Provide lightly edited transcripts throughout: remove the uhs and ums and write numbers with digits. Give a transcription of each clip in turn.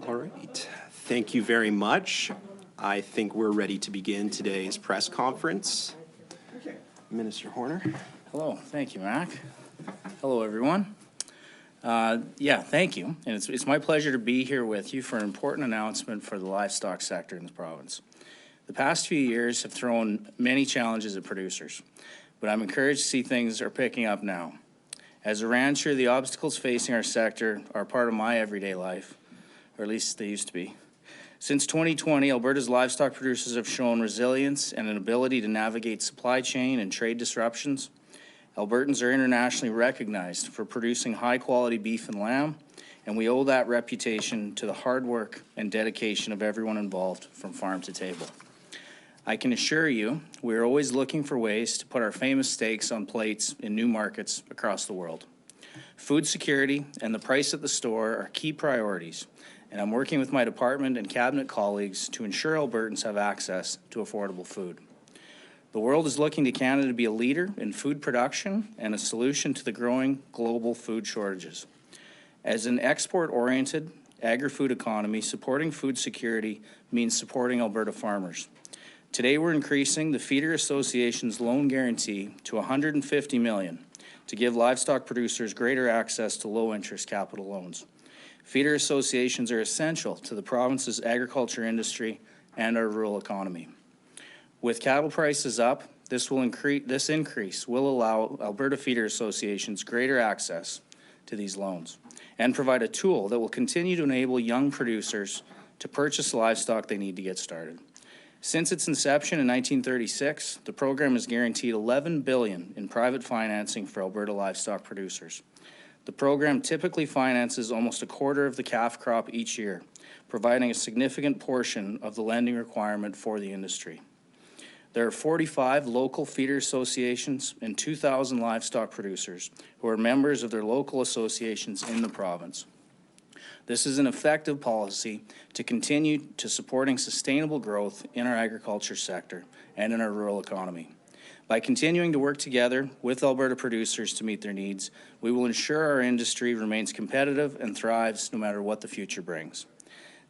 All right. Thank you very much. I think we're ready to begin today's press conference. Minister Horner. Hello. Thank you, Mac. Hello, everyone. Thank you. And it's my pleasure to be here with you for an important announcement for the livestock sector in the province. The past few years have thrown many challenges at producers, but I'm encouraged to see things are picking up now. As a rancher, the obstacles facing our sector are part of my everyday life, or at least they used to be. Since 2020, Alberta's livestock producers have shown resilience and an ability to navigate supply chain and trade disruptions. Albertans are internationally recognized for producing high-quality beef and lamb, and we owe that reputation to the hard work and dedication of everyone involved from farm to table. I can assure you, we are always looking for ways to put our famous steaks on plates in new markets across the world. Food security and the price at the store are key priorities, and I'm working with my department and cabinet colleagues to ensure Albertans have access to affordable food. The world is looking to Canada to be a leader in food production and a solution to the growing global food shortages. As an export-oriented agri-food economy, supporting food security means supporting Alberta farmers. Today, we're increasing the Feeder Association's loan guarantee to $150 million to give livestock producers greater access to low-interest capital loans. Feeder associations are essential to the province's agriculture industry and our rural economy. With cattle prices up, this increase will allow Alberta feeder associations greater access to these loans and provide a tool that will continue to enable young producers to purchase livestock they need to get started. Since its inception in 1936, the program has guaranteed $11 billion in private financing for Alberta livestock producers. The program typically finances almost a quarter of the calf crop each year, providing a significant portion of the lending requirement for the industry. There are 45 local feeder associations and 2,000 livestock producers who are members of their local associations in the province. This is an effective policy to continue to supporting sustainable growth in our agriculture sector and in our rural economy. By continuing to work together with Alberta producers to meet their needs, we will ensure our industry remains competitive and thrives no matter what the future brings.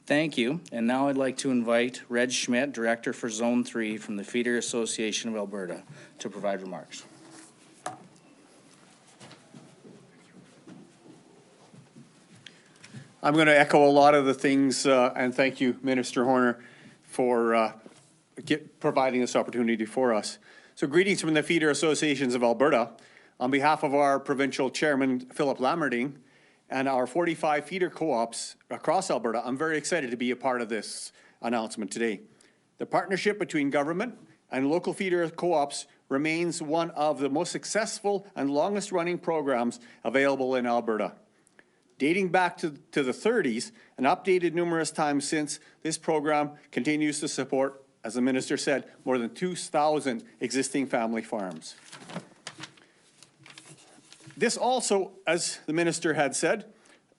Thank you, and now I'd like to invite Reg Schmidt, Director for Zone 3 from the Feeder Association of Alberta, to provide remarks. I'm going to echo a lot of the things, and thank you, Minister Horner, for providing this opportunity for us. So greetings from the Feeder Associations of Alberta. On behalf of our Provincial Chairman, Philip Lamerding, and our 45 feeder co-ops across Alberta, I'm very excited to be a part of this announcement today. The partnership between government and local feeder co-ops remains one of the most successful and longest running programs available in Alberta. Dating back to the 30s and updated numerous times since, this program continues to support, as the Minister said, more than 2,000 existing family farms. This also, as the Minister had said,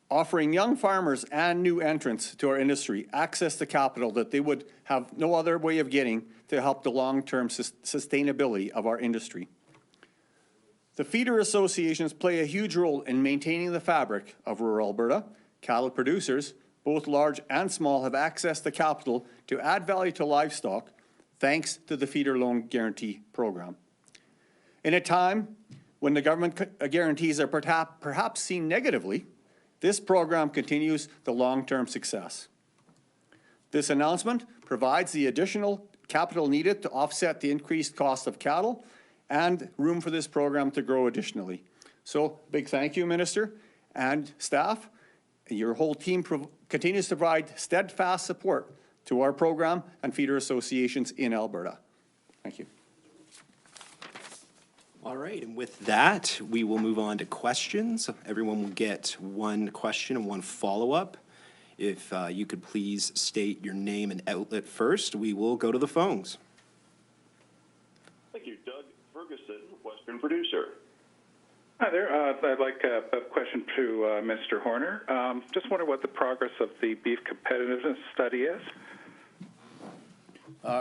offering young farmers and new entrants to our industry access to capital that they would have no other way of getting to help the long-term sustainability of our industry. The feeder associations play a huge role in maintaining the fabric of rural Alberta. Cattle producers, both large and small, have access to capital to add value to livestock thanks to the Feeder Loan Guarantee Program. In a time when the government guarantees are perhaps seen negatively, this program continues the long-term success. This announcement provides the additional capital needed to offset the increased cost of cattle and room for this program to grow additionally. So, big thank you, Minister and staff. Your whole team continues to provide steadfast support to our program and feeder associations in Alberta. Thank you. All right, and with that, we will move on to questions. Everyone will get one question and one follow-up. If you could please state your name and outlet first, we will go to the phones. Thank you. Doug Ferguson, Western Producer. Hi there. I'd like a question to Mr. Horner. Just wonder what the progress of the beef competitiveness study is.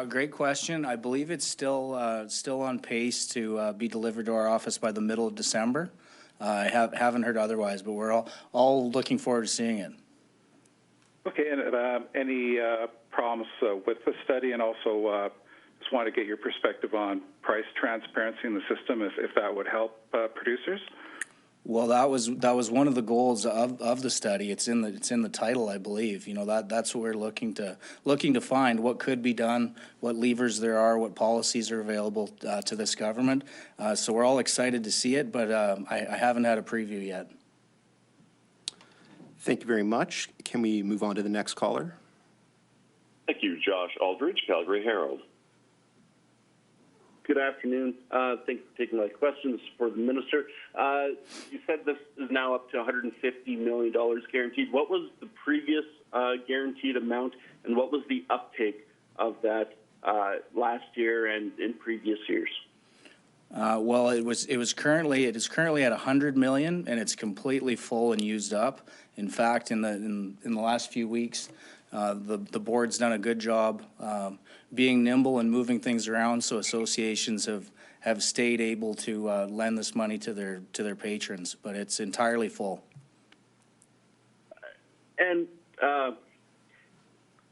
Great question. I believe it's still on pace to be delivered to our office by the middle of December. I haven't heard otherwise, but we're all looking forward to seeing it. Okay, and any problems with the study, and also just want to get your perspective on price transparency in the system, if that would help producers? Well, that was one of the goals of the study. It's in the title, I believe. You know, that's what we're looking to find, what could be done, what levers there are, what policies are available to this government. So we're all excited to see it, but I haven't had a preview yet. Thank you very much. Can we move on to the next caller? Thank you, Josh Aldridge, Calgary Herald. Good afternoon. Thank you for taking my questions for the minister. You said this is now up to $150 million guaranteed. What was the previous guaranteed amount, and what was the uptake of that last year and in previous years? Well, it is currently at $100 million, and it's completely full and used up. In fact, in the last few weeks, the board's done a good job being nimble and moving things around, so associations have stayed able to lend this money to their patrons, but it's entirely full. And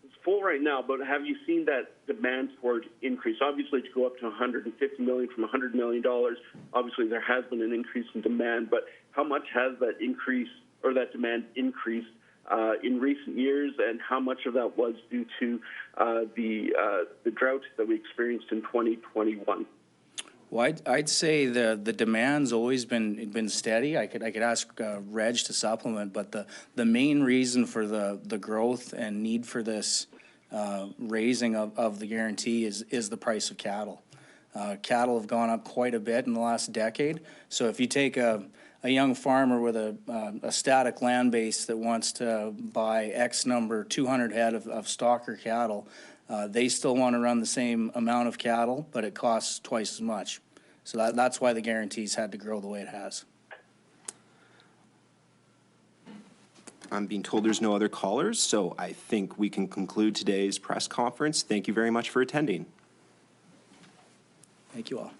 it's full right now, but have you seen that demand for it increase? Obviously, to go up to $150 million from $100 million, obviously there has been an increase in demand, but how much has that increase or that demand increased in recent years, and how much of that was due to the drought that we experienced in 2021? Well, I'd say the demand's always been steady. I could ask Reg to supplement, but the main reason for the growth and need for this raising of the guarantee is the price of cattle. Cattle have gone up quite a bit in the last decade. So if you take a young farmer with a static land base that wants to buy X number, 200 head of stocker cattle, they still want to run the same amount of cattle, but it costs twice as much. So that's why the guarantees had to grow the way it has. I'm being told there's no other callers, so I think we can conclude today's press conference. Thank you very much for attending. Thank you all.